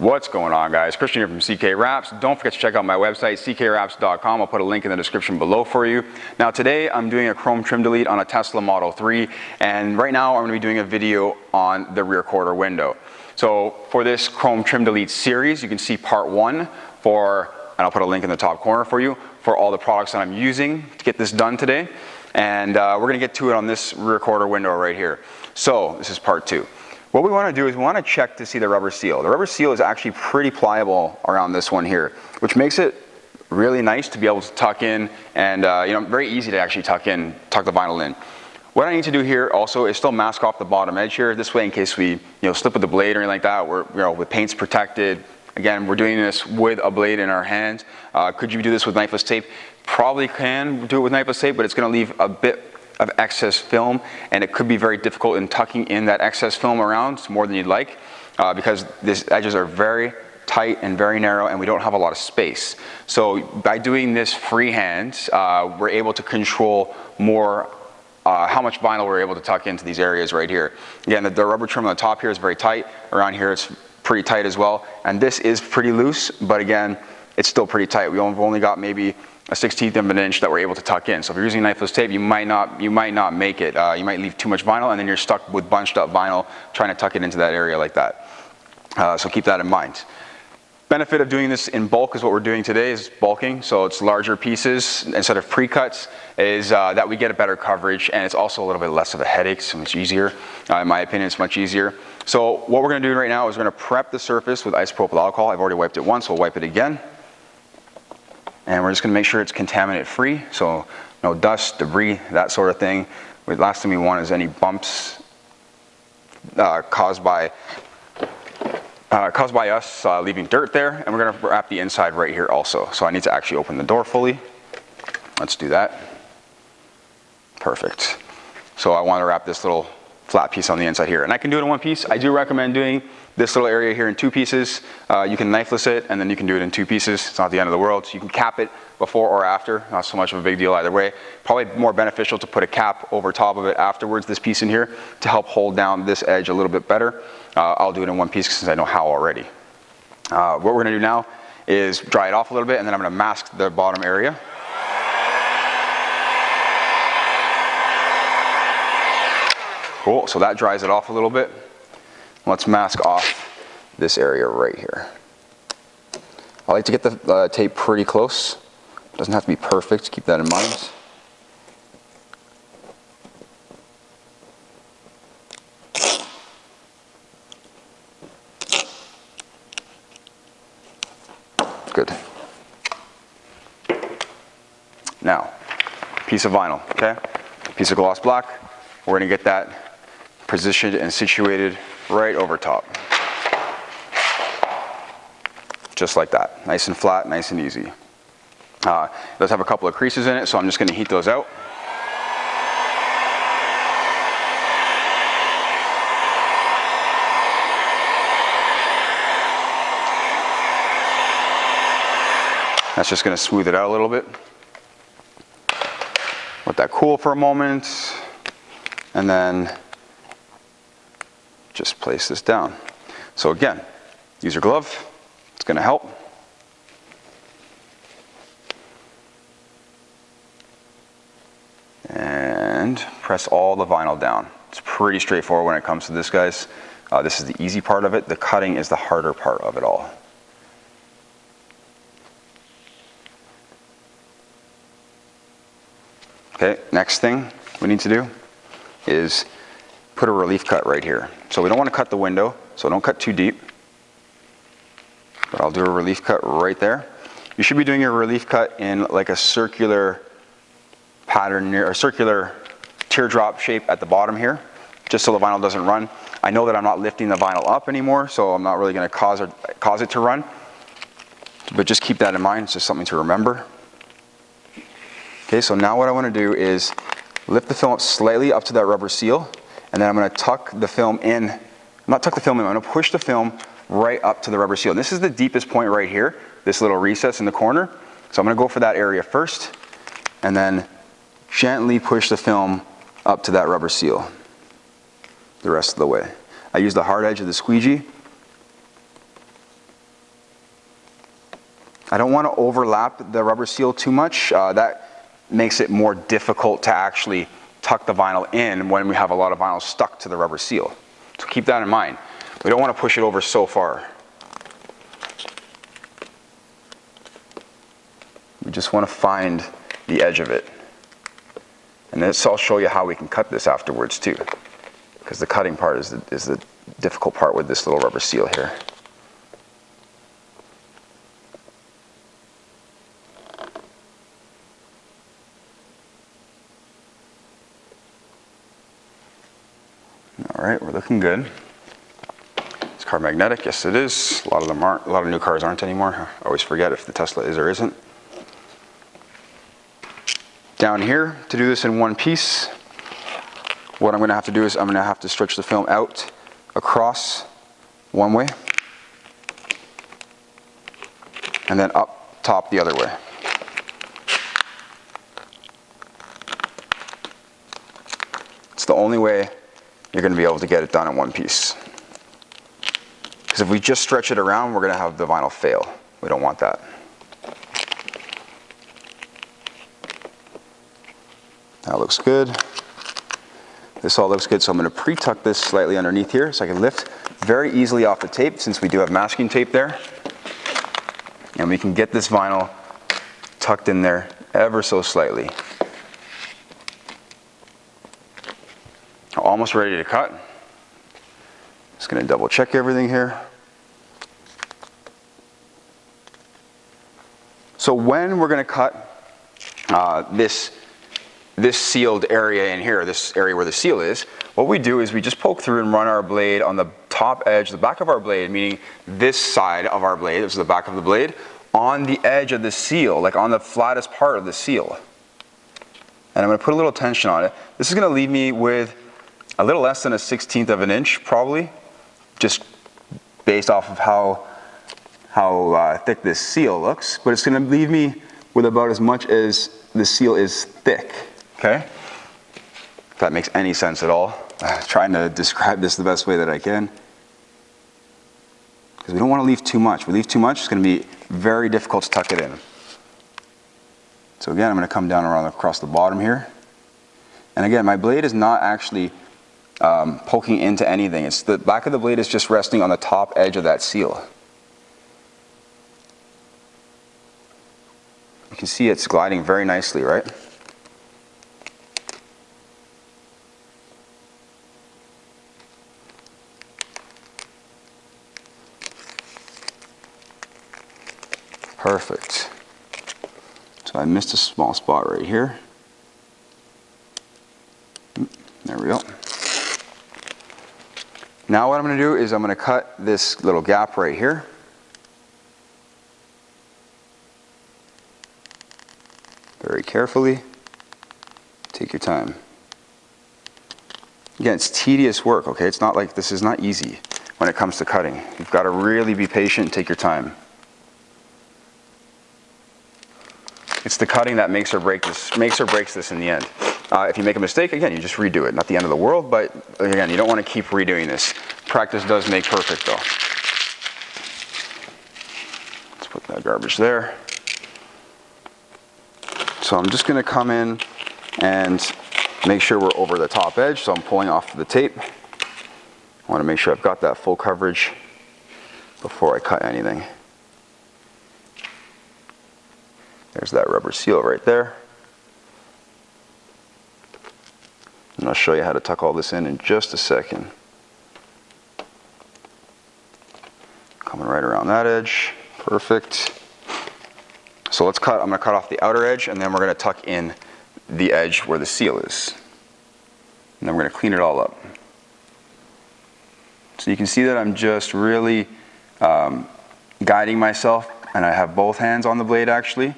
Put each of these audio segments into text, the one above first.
What's going on, guys? Christian here from CK Wraps. Don't forget to check out my website, ckwraps.com. I'll put a link in the description below for you. Now today I'm doing a chrome trim delete on a Tesla Model 3, and right now I'm going to be doing a video on the rear quarter window. So for this chrome trim delete series, you can see part 1 for, and I'll put a link in the top corner for you, for all the products that I'm using to get this done today. And we're going to get to it on this rear quarter window right here. So this is part 2. What we want to do is we want to check to see the rubber seal. The rubber seal is actually pretty pliable around this one here, which makes it really nice to be able to tuck in and very easy to actually tuck the vinyl in. What I need to do here also is still mask off the bottom edge here. This way, in case we slip with the blade or anything like that, the paint's protected. Again, we're doing this with a blade in our hands. Could you do this with knifeless tape? Probably can do it with knifeless tape, but it's going to leave a bit of excess film, and it could be very difficult in tucking in that excess film around more than you'd like, because these edges are very tight and very narrow, and we don't have a lot of space. So by doing this freehand, we're able to control more how much vinyl we're able to tuck into these areas right here. Again, the rubber trim on the top here is very tight. Around here it's pretty tight as well, and this is pretty loose, but again, it's still pretty tight. We've only got maybe a 1/16 of an inch that we're able to tuck in. So if you're using knifeless tape, you might not make it. You might leave too much vinyl, and then you're stuck with bunched up vinyl trying to tuck it into that area like that. So keep that in mind. Benefit of doing this in bulk is what we're doing today, is bulking. So it's larger pieces instead of pre-cuts, is that we get a better coverage, and it's also a little bit less of a headache, so much easier. In my opinion, it's much easier. So what we're going to do right now is we're going to prep the surface with isopropyl alcohol. I've already wiped it once, so we'll wipe it again. And we're just going to make sure it's contaminant free, so no dust, debris, that sort of thing. The last thing we want is any bumps caused by us leaving dirt there. And we're going to wrap the inside right here also. So I need to actually open the door fully. Let's do that. Perfect. So I want to wrap this little flat piece on the inside here. And I can do it in one piece. I do recommend doing this little area here in 2 pieces. You can knifeless it, and then you can do it in 2 pieces. It's not the end of the world. So you can cap it before or after. Not so much of a big deal either way. Probably more beneficial to put a cap over top of it afterwards, this piece in here, to help hold down this edge a little bit better. I'll do it in 1 piece since I know how already. What we're going to do now is dry it off a little bit, and then I'm going to mask the bottom area. Cool, so that dries it off a little bit. Let's mask off this area right here. I like to get the tape pretty close. It doesn't have to be perfect, keep that in mind. Good. Now, piece of vinyl, okay? Piece of gloss black. We're gonna get that positioned and situated right over top. Just like that. Nice and flat, nice and easy. It does have a couple of creases in it, so I'm just going to heat those out. That's just going to smooth it out a little bit. Let that cool for a moment, and then just place this down. So again, use your glove. It's going to help. And press all the vinyl down. It's pretty straightforward when it comes to this, guys. This is the easy part of it. The cutting is the harder part of it all. Okay, next thing we need to do is put a relief cut right here. So we don't want to cut the window, so don't cut too deep. But I'll do a relief cut right there. You should be doing a relief cut in like a circular pattern, or circular teardrop shape at the bottom here, just so the vinyl doesn't run. I know that I'm not lifting the vinyl up anymore, so I'm not really going to cause it to run. But just keep that in mind. It's just something to remember. Okay, so now what I want to do is lift the film up slightly up to that rubber seal, and then I'm going to tuck the film in. Not tuck the film in, I'm going to push the film right up to the rubber seal. And this is the deepest point right here, this little recess in the corner. So I'm going to go for that area first, and then gently push the film up to that rubber seal the rest of the way. I use the hard edge of the squeegee I don't want to overlap the rubber seal too much. That makes it more difficult to actually tuck the vinyl in when we have a lot of vinyl stuck to the rubber seal. So keep that in mind. We don't want to push it over so far. We just want to find the edge of it. And this, I'll show you how we can cut this afterwards too, because the cutting part is the difficult part with this little rubber seal here. All right, we're looking good. Is car magnetic? Yes, it is. A lot of them aren't. A lot of new cars aren't anymore. I always forget if the Tesla is or isn't. Down here, to do this in one piece, what I'm going to have to do is I'm going to have to stretch the film out across one way and then up top the other way. It's the only way you're going to be able to get it done in one piece. Because if we just stretch it around, we're going to have the vinyl fail. We don't want that. That looks good. This all looks good, so I'm going to pre-tuck this slightly underneath here so I can lift very easily off the tape since we do have masking tape there. And we can get this vinyl tucked in there ever so slightly. Almost ready to cut. Just going to double check everything here. So when we're going to cut this sealed area in here, this area where the seal is, what we do is we just poke through and run our blade on the top edge, the back of our blade, meaning this side of our blade, this is the back of the blade, on the edge of the seal, like on the flattest part of the seal. And I'm going to put a little tension on it. This is going to leave me with a little less than a 1/16 of an inch, probably, just based off of how thick this seal looks. But it's going to leave me with about as much as the seal is thick. Okay? If that makes any sense at all. I'm trying to describe this the best way that I can. Because we don't want to leave too much. If we leave too much, it's going to be very difficult to tuck it in. So again, I'm going to come down around across the bottom here. And again, my blade is not actually poking into anything. It's the back of the blade is just resting on the top edge of that seal. You can see it's gliding very nicely, right? Perfect. So I missed a small spot right here. There we go. Now what I'm going to do is I'm going to cut this little gap right here. Very carefully. Take your time. Again, it's tedious work, okay? It's not like, this is not easy when it comes to cutting. You've got to really be patient and take your time. It's the cutting that makes or breaks this in the end. If you make a mistake, again, you just redo it. Not the end of the world, but again, you don't want to keep redoing this. Practice does make perfect, though. Let's put that garbage there. So I'm just going to come in and make sure we're over the top edge. So I'm pulling off the tape. I want to make sure I've got that full coverage before I cut anything. There's that rubber seal right there. And I'll show you how to tuck all this in just a second. Coming right around that edge. Perfect. So let's cut. I'm going to cut off the outer edge, and then we're going to tuck in the edge where the seal is. And then we're going to clean it all up. So you can see that I'm just really guiding myself, and I have both hands on the blade actually.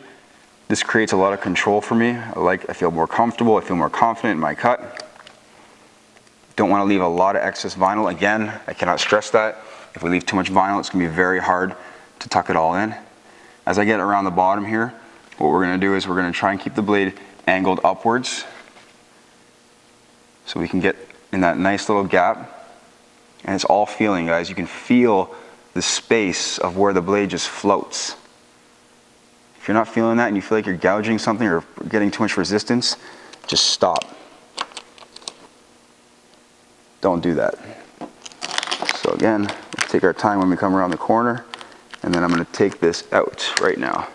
This creates a lot of control for me. I feel more comfortable, I feel more confident in my cut. Don't want to leave a lot of excess vinyl. Again, I cannot stress that. If we leave too much vinyl, it's going to be very hard to tuck it all in. As I get around the bottom here, what we're going to do is we're going to try and keep the blade angled upwards so we can get in that nice little gap. And it's all feeling, guys. You can feel the space of where the blade just floats. If you're not feeling that and you feel like you're gouging something or getting too much resistance, just stop. Don't do that. So again, let's take our time when we come around the corner, and then I'm going to take this out right now.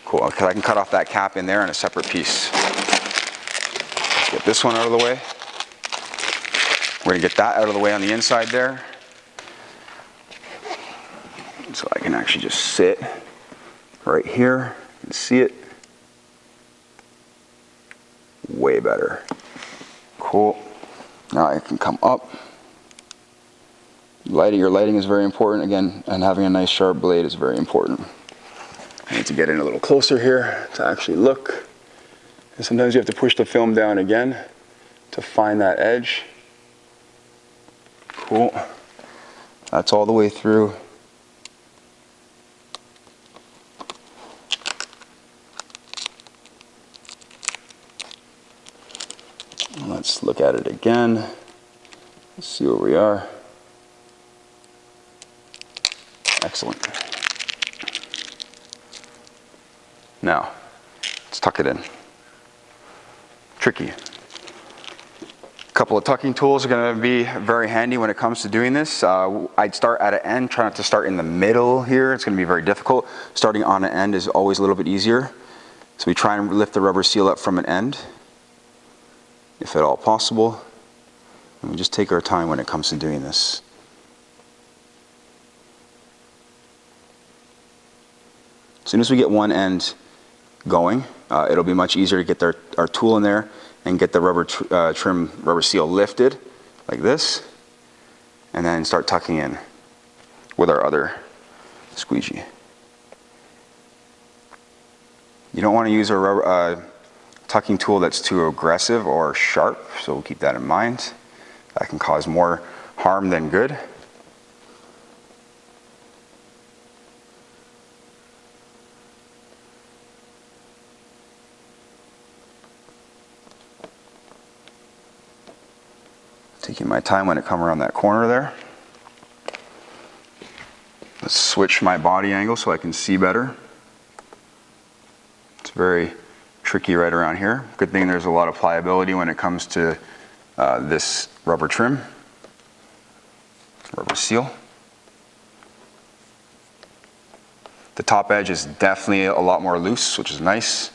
Cool, because I can cut off that cap in there in a separate piece. Let's get this one out of the way. We're going to get that out of the way on the inside there. So I can actually just sit right here and see it. Way better. Cool. Now I can come up. Your lighting is very important again, and having a nice sharp blade is very important. I need to get in a little closer here to actually look. And sometimes you have to push the film down again to find that edge. Cool. That's all the way through. Let's look at it again. Let's see where we are. Excellent. Now, let's tuck it in. Tricky. A couple of tucking tools are going to be very handy when it comes to doing this. I'd start at an end, try not to start in the middle here. It's going to be very difficult. Starting on an end is always a little bit easier. So we try and lift the rubber seal up from an end, if at all possible. And we just take our time when it comes to doing this. As soon as we get one end going, it'll be much easier to get our tool in there and get the rubber seal lifted like this, and then start tucking in with our other squeegee. You don't want to use a tucking tool that's too aggressive or sharp, so we'll keep that in mind. That can cause more harm than good. Taking my time when I come around that corner there. Let's switch my body angle so I can see better. It's very tricky right around here. Good thing there's a lot of pliability when it comes to this rubber trim, rubber seal. The top edge is definitely a lot more loose, which is nice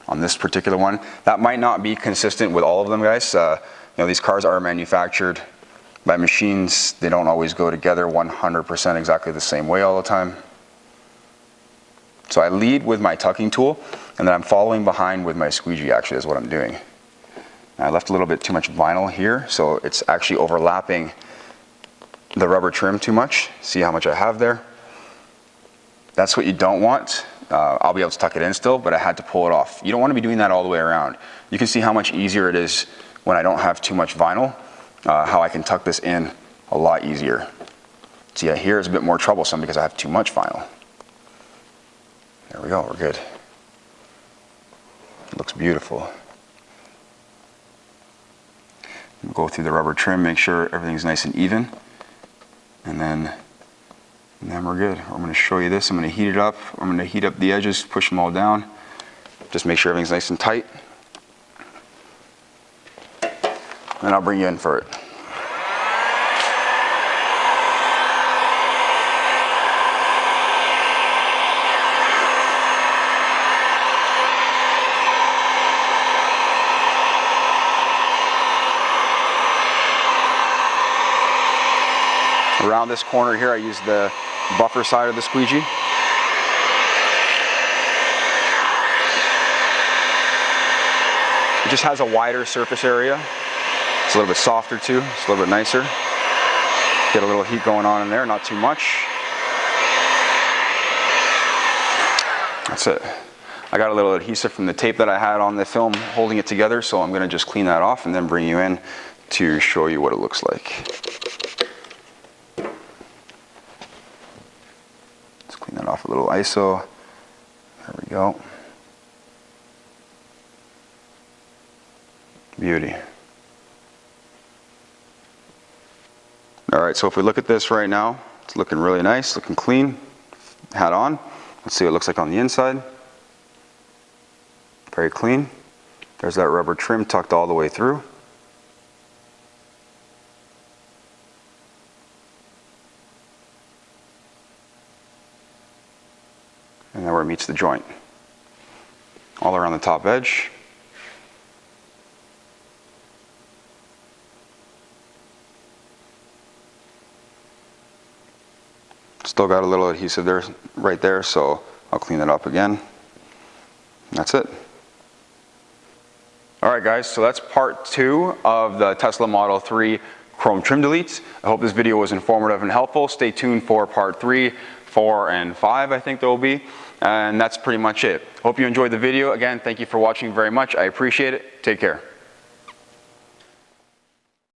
on this particular one. That might not be consistent with all of them, guys. You know, these cars are manufactured by machines. They don't always go together 100% exactly the same way all the time. So I lead with my tucking tool, and then I'm following behind with my squeegee, actually, is what I'm doing. I left a little bit too much vinyl here, so it's actually overlapping the rubber trim too much. See how much I have there? That's what you don't want. I'll be able to tuck it in still, but I had to pull it off. You don't want to be doing that all the way around. You can see how much easier it is when I don't have too much vinyl, how I can tuck this in a lot easier. See, here is a bit more troublesome because I have too much vinyl. There we go, we're good. It looks beautiful. Go through the rubber trim, make sure everything's nice and even, and then we're good. I'm going to show you this. I'm going to heat it up. I'm going to heat up the edges, push them all down. Just make sure everything's nice and tight. And I'll bring you in for it. Around this corner here, I use the buffer side of the squeegee. It just has a wider surface area. It's a little bit softer too, it's a little bit nicer. Get a little heat going on in there, not too much. That's it. I got a little adhesive from the tape that I had on the film holding it together, so I'm gonna just clean that off and then bring you in to show you what it looks like. Let's clean that off a little ISO. There we go. Beauty. All right, so if we look at this right now, it's looking really nice, looking clean, had on. Let's see what it looks like on the inside. Very clean. There's that rubber trim tucked all the way through. And then where it meets the joint. All around the top edge. Still got a little adhesive there, right there, so I'll clean it up again. That's it. Alright guys, so that's part 2 of the Tesla Model 3 Chrome Trim Deletes. I hope this video was informative and helpful. Stay tuned for part 3, 4, and 5 I think there will be. And that's pretty much it. Hope you enjoyed the video. Again, thank you for watching very much. I appreciate it. Take care.